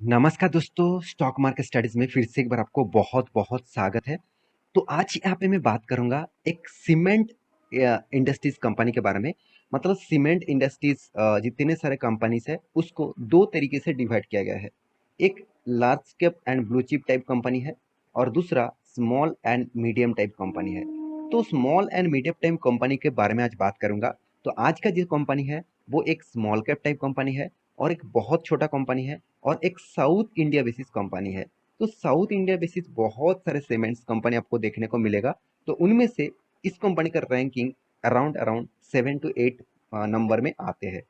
नमस्कार दोस्तों, stock market studies में फिर से एक बार आपको बहुत-बहुत स्वागत है। तो आज यहाँ पे मैं बात करूँगा एक सीमेंट इंडस्ट्रीज़ कंपनी के बारे में। मतलब सीमेंट इंडस्ट्रीज़ जितने सारे कंपनीज़ हैं, उसको 2 तरीके से डिवाइड किया गया है। एक large cap and blue chip type company है और दूसरा small and medium type company है। तो small and medium type company के बारे में आज बात करूँगा। तो आज का जो कंपनी है, वो एक स्मॉल कैप टाइप कंपनी है और एक बहुत छोटा कंपनी है और एक साउथ इंडिया बेसिस कंपनी है। तो साउथ इंडिया बेसिस बहुत सारे सीमेंट्स कंपनी आपको देखने को मिलेगा। तो उनमें से इस कंपनी का ranking around around 7 to 8 number में आते हैं।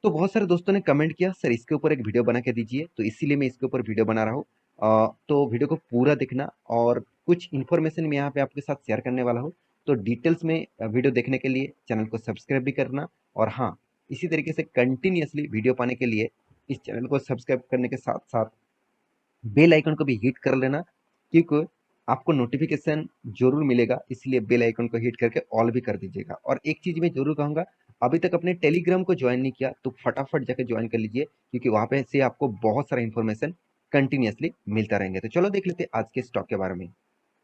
तो बहुत सारे दोस्तों ने कमेंट किया सर इसके ऊपर एक वीडियो बना के दीजिए, तो इसीलिए मैं इसके ऊपर वीडियो बना रहा हूँ। तो वीडियो को पूरा देखना और कुछ इन्फॉर्मेशन मैं यहाँ पे आपके साथ शेयर करने वाला हूँ। तो डिटेल्स में वीडियो देखने के लिए चैनल को सब्सक्राइब भी करना और हाँ, इसी तरीके से कंटिन्यूअसली वीडियो पाने के लिए इस चैनल को सब्सक्राइब करने के साथ साथ बेल आइकन को भी हिट कर लेना, क्योंकि आपको नोटिफिकेशन जरूर मिलेगा, इसलिए बेल आइकन को हिट करके ऑल भी कर दीजिएगा। और एक चीज मैं जरूर कहूंगा, अभी तक अपने टेलीग्राम को ज्वाइन नहीं किया तो फटाफट जाके ज्वाइन कर लीजिए, क्योंकि वहां पे से आपको बहुत सारा इंफॉर्मेशन कंटिन्यूअसली मिलता रहेंगे। तो चलो देख लेते हैं आज के स्टॉक के बारे में।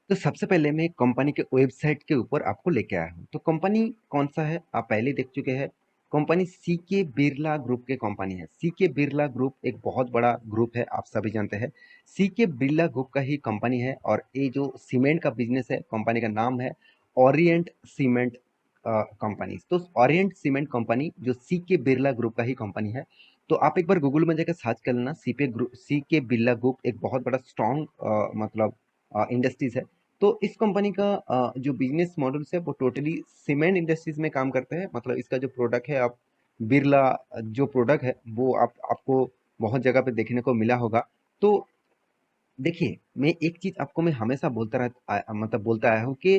तो सबसे पहले मैं कंपनी के वेबसाइट के ऊपर आपको लेके आया हूँ। तो कंपनी कौन सा है आप पहले देख चुके हैं। कंपनी सी के बिरला ग्रुप के कंपनी है। सी के बिरला ग्रुप एक बहुत बड़ा ग्रुप है, आप सभी जानते हैं। सी के बिरला ग्रुप का ही कंपनी है और ये जो सीमेंट का बिजनेस है, कंपनी का नाम है ओरिएंट सीमेंट कंपनी। तो ओरिएंट सीमेंट कंपनी जो सी के बिरला ग्रुप का ही कंपनी है। तो आप एक बार गूगल में जाकर सर्च कर लेना, सी के बिरला ग्रुप एक बहुत बड़ा स्ट्रॉन्ग मतलब इंडस्ट्रीज है। तो इस कंपनी का जो बिजनेस मॉडल्स है वो टोटली सीमेंट इंडस्ट्रीज में काम करते हैं। मतलब इसका जो प्रोडक्ट है, आप बिरला जो प्रोडक्ट है वो आपको बहुत जगह पे देखने को मिला होगा। तो देखिए, मैं एक चीज आपको मैं हमेशा मतलब बोलता आया हूँ कि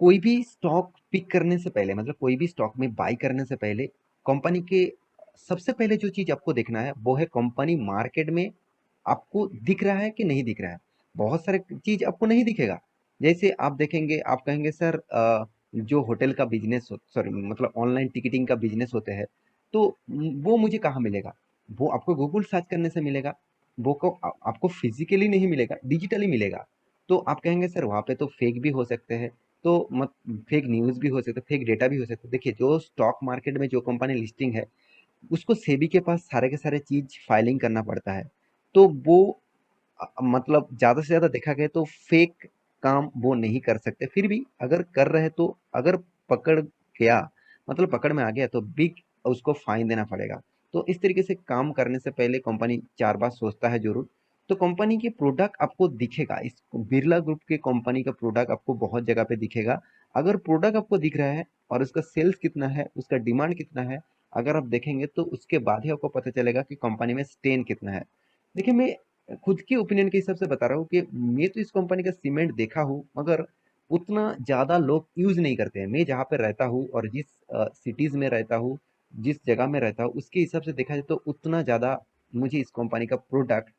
कोई भी स्टॉक पिक करने से पहले, मतलब कोई भी स्टॉक में बाई करने से पहले कंपनी के सबसे पहले जो चीज आपको देखना है वो है कंपनी मार्केट में आपको दिख रहा है कि नहीं दिख रहा है। बहुत सारे चीज आपको नहीं दिखेगा। जैसे आप देखेंगे, आप कहेंगे सर जो होटल का बिजनेस, सॉरी मतलब ऑनलाइन टिकटिंग का बिजनेस होते हैं, तो वो मुझे कहाँ मिलेगा। वो आपको गूगल सर्च करने से मिलेगा। वो को आपको फिजिकली नहीं मिलेगा, डिजिटली मिलेगा। तो आप कहेंगे सर वहाँ पे तो फेक भी हो सकते हैं। तो मत फेक न्यूज़ भी हो सकता है, फेक डेटा भी हो सकता है। देखिए, जो स्टॉक मार्केट में जो कंपनी लिस्टिंग है, उसको सेबी के पास सारे के सारे चीज फाइलिंग करना पड़ता है। तो वो मतलब ज़्यादा से ज़्यादा देखा गया तो फेक काम वो नहीं कर सकते। फिर भी अगर कर रहे तो अगर पकड़ गया, मतलब पकड़ में आ गया, तो बिग उसको फाइन देना पड़ेगा। तो इस तरीके से काम करने से पहले कंपनी 4 बार सोचता है जरूर। तो कंपनी के प्रोडक्ट आपको दिखेगा, इस बिरला ग्रुप के कंपनी का प्रोडक्ट आपको बहुत जगह पे दिखेगा। अगर प्रोडक्ट आपको दिख रहा है और उसका सेल्स कितना है, उसका डिमांड कितना है, अगर आप देखेंगे तो उसके बाद ही आपको पता चलेगा कि कंपनी में स्टेन कितना है। देखिए, मैं खुद के ओपिनियन के हिसाब से बता रहा हूँ कि मैं तो इस कंपनी का सीमेंट देखा हूँ, मगर उतना ज़्यादा लोग यूज़ नहीं करते हैं। मैं जहाँ पे रहता हूँ और जिस सिटीज़ में रहता हूँ, जिस जगह में रहता हूँ, उसके हिसाब से देखा जाए तो उतना ज़्यादा मुझे इस कंपनी का प्रोडक्ट,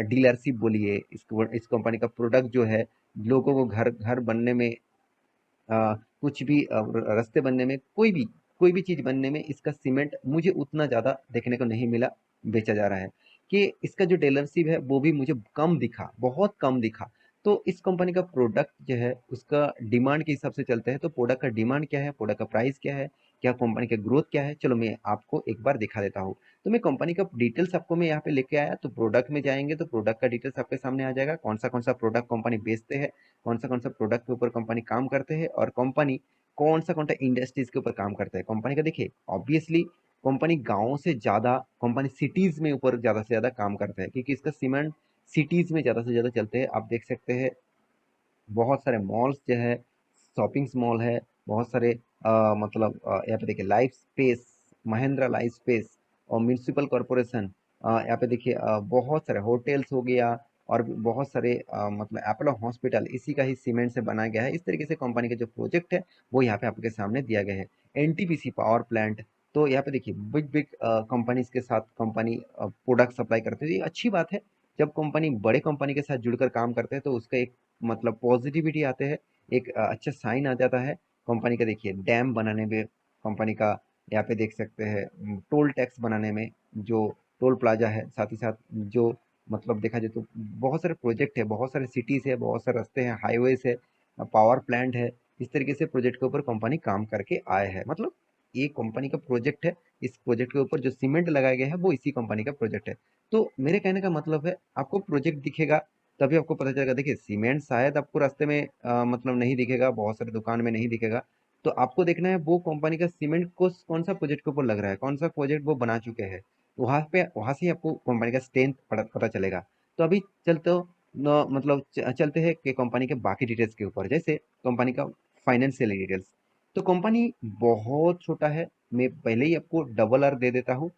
डीलरशिप बोलिए, इस कंपनी का प्रोडक्ट जो है, लोगों को घर घर बनने में, कुछ भी रास्ते बनने में, कोई भी चीज़ बनने में इसका सीमेंट मुझे उतना ज़्यादा देखने को नहीं मिला बेचा जा रहा है। कि इसका जो डीलरशिप है वो भी मुझे कम दिखा, बहुत कम दिखा। तो इस कंपनी का प्रोडक्ट जो है उसका डिमांड के हिसाब से चलते हैं। तो प्रोडक्ट का डिमांड क्या है, प्रोडक्ट का प्राइस क्या है, क्या कंपनी का ग्रोथ क्या है, चलो मैं आपको एक बार दिखा देता हूँ। तो मैं कंपनी का डिटेल्स आपको मैं यहाँ पे लेके आया। तो प्रोडक्ट में जाएंगे तो प्रोडक्ट का डिटेल्स आपके सामने आ जाएगा, कौन सा प्रोडक्ट कंपनी बेचते हैं, कौन सा प्रोडक्ट के ऊपर कंपनी काम करते हैं और कंपनी कौन सा इंडस्ट्रीज के ऊपर काम करता है कंपनी का। देखिए, ऑब्वियसली कंपनी गाँव से ज़्यादा कंपनी सिटीज़ में ऊपर ज़्यादा से ज़्यादा काम करता है, क्योंकि इसका सीमेंट सिटीज़ में ज़्यादा से ज़्यादा चलते हैं। आप देख सकते हैं बहुत सारे मॉल्स जो है, शॉपिंग्स मॉल है, बहुत सारे मतलब यहाँ पे देखिए life space, Mahindra life space और म्यूनिसिपल कॉरपोरेशन, यहाँ पे देखिए बहुत सारे होटल्स हो गया और भी बहुत सारे मतलब एपोलो हॉस्पिटल इसी का ही सीमेंट से बनाया गया है। इस तरीके से कंपनी का जो प्रोजेक्ट है वो यहाँ पे आपके सामने दिया गया है। एनटीपीसी पावर प्लांट, तो यहाँ पे देखिए बिग बिग कंपनीज के साथ कंपनी प्रोडक्ट सप्लाई करते हैं। ये अच्छी बात है। जब कंपनी बड़े कंपनी के साथ जुड़कर काम करते हैं तो उसका एक मतलब पॉजिटिविटी आते हैं, एक अच्छा साइन आ जाता है कंपनी का। देखिए, डैम बनाने में कंपनी का, यहाँ पे देख सकते हैं टोल टैक्स बनाने में, जो टोल प्लाजा है, साथ ही साथ जो मतलब देखा जाए तो बहुत सारे प्रोजेक्ट है, बहुत सारे सिटीज़ है, बहुत सारे रास्ते हैं, हाईवेज़ है, पावर प्लांट है। इस तरीके से प्रोजेक्ट के ऊपर कंपनी काम करके आए हैं। मतलब ये कंपनी का प्रोजेक्ट है, इस प्रोजेक्ट के ऊपर जो सीमेंट लगाया गया है वो इसी कंपनी का प्रोजेक्ट है। तो मेरे कहने का मतलब है, आपको प्रोजेक्ट दिखेगा तभी आपको पता चलेगा। देखिए सीमेंट शायद आपको रास्ते में मतलब नहीं दिखेगा, बहुत सारे दुकान में नहीं दिखेगा। तो आपको देखना है वो कंपनी का सीमेंट को कौन सा प्रोजेक्ट के ऊपर लग रहा है, कौन सा प्रोजेक्ट वो बना चुके हैं। वहां से ही आपको कंपनी का स्ट्रेंथ पता चलेगा। तो अभी चलते हो मतलब चलते हैं कि कंपनी के बाकी डिटेल्स के ऊपर, जैसे कंपनी का फाइनेंशियल डिटेल्स। तो कंपनी बहुत छोटा है, मैं पहले ही आपको डबल आर दे देता हूँ।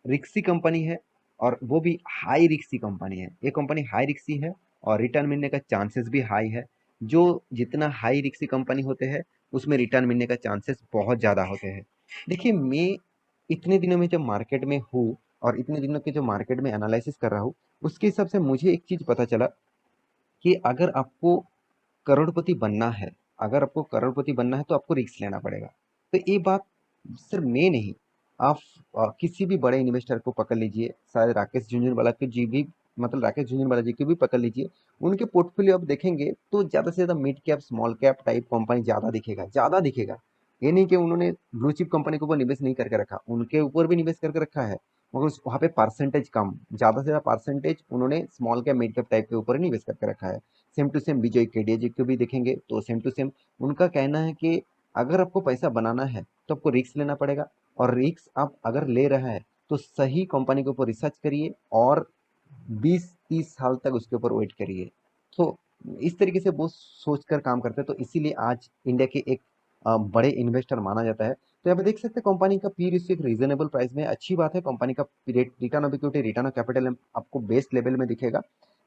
रिक्सी कंपनी है, और वो भी हाई रिक्सी कंपनी है। ये कंपनी हाई रिक्सी है और रिटर्न मिलने का चांसेस भी हाई है। जो जितना हाई रिक्सी कंपनी होते हैं उसमें रिटर्न मिलने का चांसेस बहुत ज़्यादा होते हैं। देखिए मैं इतने दिनों में जब मार्केट में हूँ और इतने दिनों के जो मार्केट में एनालिसिस कर रहा हूँ, उसके हिसाब से मुझे एक चीज़ पता चला कि अगर आपको करोड़पति बनना है, अगर आपको करोड़पति बनना है तो आपको रिस्क लेना पड़ेगा। तो ये बात सिर्फ मैं नहीं, आप किसी भी बड़े इन्वेस्टर को पकड़ लीजिए, शायद राकेश झुनझुनवाला के जी भी, मतलब राकेश झुनझुनवाला जी की भी पकड़ लीजिए। उनके पोर्टफोलियो आप देखेंगे तो ज़्यादा से ज़्यादा mid cap small cap type company ज़्यादा दिखेगा, ज़्यादा दिखेगा। ये नहीं कि उन्होंने ब्लू चिप कंपनी के ऊपर निवेश नहीं करके रखा, उनके ऊपर भी निवेश करके रखा है, मगर वहाँ पे परसेंटेज कम, ज़्यादा से ज़्यादा परसेंटेज उन्होंने small cap mid cap type के ऊपर ही निवेश करके रखा है। सेम टू सेम विजय केडिया जी को भी देखेंगे तो सेम टू सेम उनका कहना है कि अगर आपको पैसा बनाना है तो आपको रिस्क लेना पड़ेगा, और रिस्क आप अगर ले रहा है तो सही कंपनी के ऊपर रिसर्च करिए और 20-30 साल तक उसके ऊपर वेट करिए। तो इस तरीके से वो सोचकर काम करते हैं, तो इसीलिए आज इंडिया के एक बड़े इन्वेस्टर माना जाता है। तो यहाँ पे देख सकते हैं कंपनी का पी रेशियो एक रीजनेबल प्राइस में है। अच्छी बात है, कंपनी का return of equity, return of capital आपको बेस्ट लेवल में दिखेगा।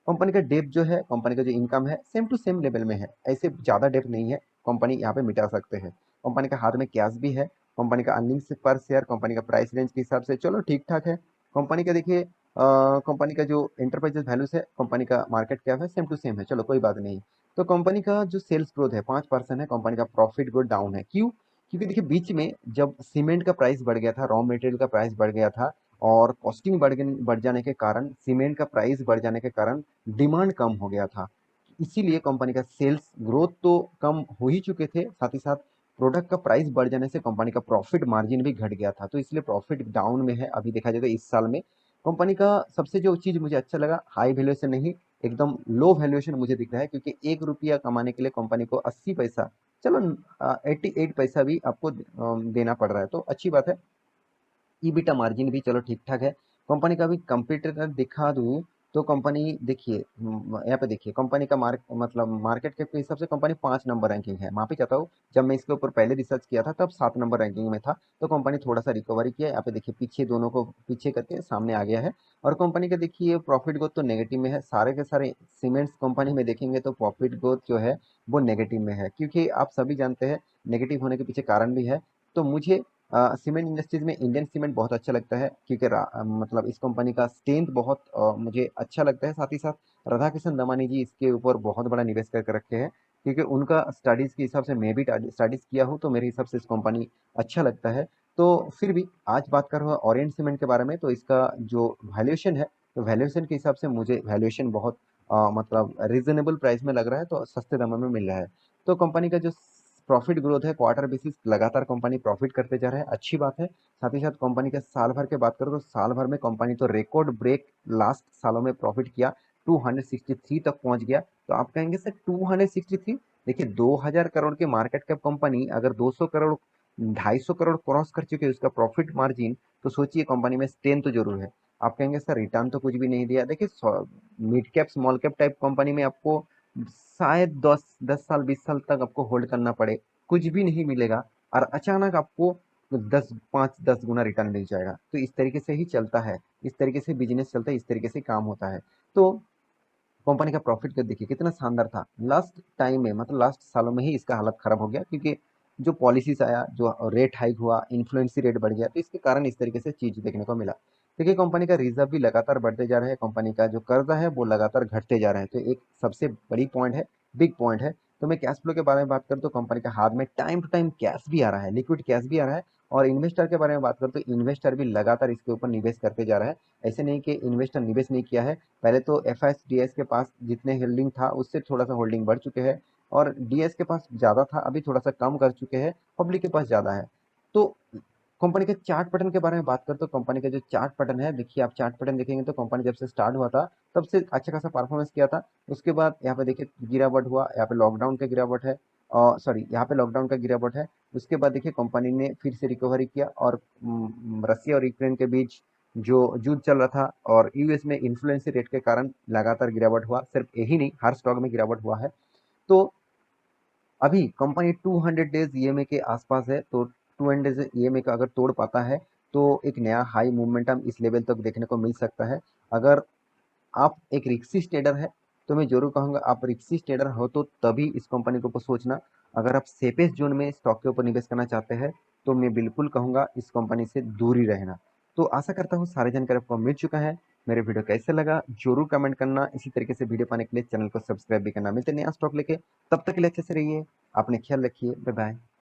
कंपनी का डेप जो है, कंपनी का जो इनकम है सेम टू सेम लेवल में है, ऐसे ज़्यादा डेप नहीं है, कंपनी यहाँ पे मिटा सकते हैं। कंपनी का हाथ में कैश भी है। कंपनी का अर्निंग्स पर शेयर, कंपनी का प्राइस रेंज के हिसाब से चलो ठीक ठाक है। कंपनी का देखिए कंपनी का जो एंटरप्राइज वैल्यूज है, कंपनी का मार्केट कैप है, सेम टू सेम है, चलो कोई बात नहीं। तो कंपनी का जो सेल्स ग्रोथ है 5% है, कंपनी का प्रॉफिट ग्रोथ डाउन है। क्यों? क्योंकि देखिए बीच में जब सीमेंट का प्राइस बढ़ गया था, रॉ मटेरियल का प्राइस बढ़ गया था, और कॉस्टिंग बढ़ जाने के कारण, सीमेंट का प्राइस बढ़ जाने के कारण डिमांड कम हो गया था। इसीलिए कंपनी का सेल्स ग्रोथ तो कम हो ही चुके थे, साथ ही साथ प्रोडक्ट का प्राइस बढ़ जाने से कंपनी का प्रॉफिट मार्जिन भी घट गया था, तो इसलिए प्रॉफिट डाउन में है अभी देखा जाए तो इस साल में। कंपनी का सबसे जो चीज़ मुझे अच्छा लगा, हाई वैल्यूएशन नहीं, एकदम लो वैल्यूएशन मुझे दिख रहा है, क्योंकि 1 रुपया कमाने के लिए कंपनी को 80 पैसा, चलो 88 पैसा भी आपको देना पड़ रहा है, तो अच्छी बात है। ईबिटा मार्जिन भी चलो ठीक ठाक है। कंपनी का भी कंपटीटर दिखा दूँ तो कंपनी देखिए, यहाँ पे देखिए कंपनी का मतलब मार्केट कैप के हिसाब से कंपनी 5 नंबर रैंकिंग है। माफी चाहता हूँ, जब मैं इसके ऊपर पहले रिसर्च किया था तब 7 नंबर रैंकिंग में था। तो कंपनी थोड़ा सा रिकवरी किया है। यहाँ पे देखिए पीछे दोनों को पीछे करके सामने आ गया है। और कंपनी का देखिए प्रॉफिट ग्रोथ तो नेगेटिव में है, सारे के सारे सीमेंट्स कंपनी में देखेंगे तो प्रॉफिट ग्रोथ जो है वो नेगेटिव में है, क्योंकि आप सभी जानते हैं नेगेटिव होने के पीछे कारण भी है। तो मुझे सीमेंट इंडस्ट्रीज में इंडियन सीमेंट बहुत अच्छा लगता है, क्योंकि मतलब इस कंपनी का स्ट्रेंथ बहुत मुझे अच्छा लगता है। साथ ही साथ राधा किशन दमानी जी इसके ऊपर बहुत बड़ा निवेश करके रखे हैं, क्योंकि उनका स्टडीज़ के हिसाब से मैं भी स्टडीज़ किया हूँ, तो मेरे हिसाब से इस कंपनी अच्छा लगता है। तो फिर भी आज बात कर रहा हूँ ओरिएंट सीमेंट के बारे में, तो इसका जो वैल्यूएशन है, तो वैल्यूएशन के हिसाब से मुझे वैल्यूएशन बहुत मतलब रीजनेबल प्राइस में लग रहा है, तो सस्ते दामों में मिल रहा है। तो कंपनी का जो प्रॉफिट ग्रोथ है क्वार्टर बेसिस, लगातार कंपनी प्रॉफिट करते जा रहा है, अच्छी बात है। साथ ही साथ कंपनी के साल भर के बात करो तो साल भर में कंपनी तो रिकॉर्ड ब्रेक लास्ट सालों में प्रॉफिट किया, 263 तक पहुंच गया। तो आप कहेंगे सर 263, देखिए 2000 करोड़ के मार्केट कैप कंपनी अगर 200 करोड़, 250 करोड़ क्रॉस कर चुके हैं उसका प्रॉफिट मार्जिन, तो सोचिए कंपनी में स्ट्रेंथ तो जरूर है। आप कहेंगे सर रिटर्न तो कुछ भी नहीं दिया। देखिए mid cap small cap type company में आपको शायद 10 10 साल 20 साल तक आपको होल्ड करना पड़े, कुछ भी नहीं मिलेगा, और अचानक आपको 10 5 10 गुना रिटर्न मिल जाएगा। तो इस तरीके से ही चलता है, इस तरीके से बिजनेस चलता है, इस तरीके से काम होता है। तो कंपनी का प्रॉफिट का देखिए कितना शानदार था लास्ट टाइम में, मतलब लास्ट सालों में ही इसका हालत खराब हो गया, क्योंकि जो पॉलिसीज आया, जो रेट हाइक हुआ, इन्फ्लुएंसी रेट बढ़ गया, तो इसके कारण इस तरीके से चीज देखने को मिला। देखिए कंपनी का रिजर्व भी लगातार बढ़ते जा रहे हैं, कंपनी का जो कर्जा है वो लगातार घटते जा रहे हैं, तो एक सबसे बड़ी पॉइंट है, बिग पॉइंट है। तो मैं कैश फ्लो के बारे में बात करूँ तो कंपनी का हाथ में टाइम टू टाइम कैश भी आ रहा है, लिक्विड कैश भी आ रहा है, और इन्वेस्टर के बारे में बात करें तो इन्वेस्टर भी लगातार इसके ऊपर निवेश करते जा रहा है। ऐसे नहीं कि इन्वेस्टर निवेश नहीं किया है, पहले तो एफएसडीएस के पास जितने होल्डिंग था उससे थोड़ा सा होल्डिंग बढ़ चुके हैं, और डीएस के पास ज़्यादा था, अभी थोड़ा सा कम कर चुके हैं, पब्लिक के पास ज़्यादा है। तो कंपनी के चार्ट पैटर्न के बारे में बात करें तो कंपनी का जो चार्ट पैटर्न है, देखिए आप चार्ट पैटर्न देखेंगे तो कंपनी जब से स्टार्ट हुआ था तब से अच्छा खासा परफॉर्मेंस किया था। उसके बाद यहाँ पे देखिए गिरावट हुआ, यहाँ पे लॉकडाउन का गिरावट है, और सॉरी यहाँ पे लॉकडाउन का गिरावट है। उसके बाद देखिए कंपनी ने फिर से रिकवरी किया, और रसिया और यूक्रेन के बीच जो युद्ध चल रहा था और यूएस में इन्फ्लुएंस रेट के कारण लगातार गिरावट हुआ, सिर्फ यही नहीं हर स्टॉक में गिरावट हुआ है। तो अभी कंपनी 200 डेज ईएमए के आसपास है, तो 200 डेज ईएमए का अगर तोड़ पाता है तो एक नया हाई मोमेंटम इस लेवल तक देखने को मिल सकता है। अगर आप एक रिक्सी ट्रेडर है तो मैं जरूर कहूंगा आप रिक्सी ट्रेडर हो तो तभी इस कंपनी के ऊपर सोचना। अगर आप सेफेस्ट जोन में स्टॉक के ऊपर निवेश करना चाहते हैं तो मैं बिल्कुल कहूंगा इस कंपनी से दूर ही रहना। तो आशा करता हूँ सारी जानकारी आपको मिल चुका है। मेरे वीडियो कैसे लगा जरूर कमेंट करना, इसी तरीके से वीडियो पाने के लिए चैनल को सब्सक्राइब भी करना। मिलते हैं नया स्टॉक लेके, तब तक के लिए अच्छे से रहिए, अपने ख्याल रखिए, बाय बाय।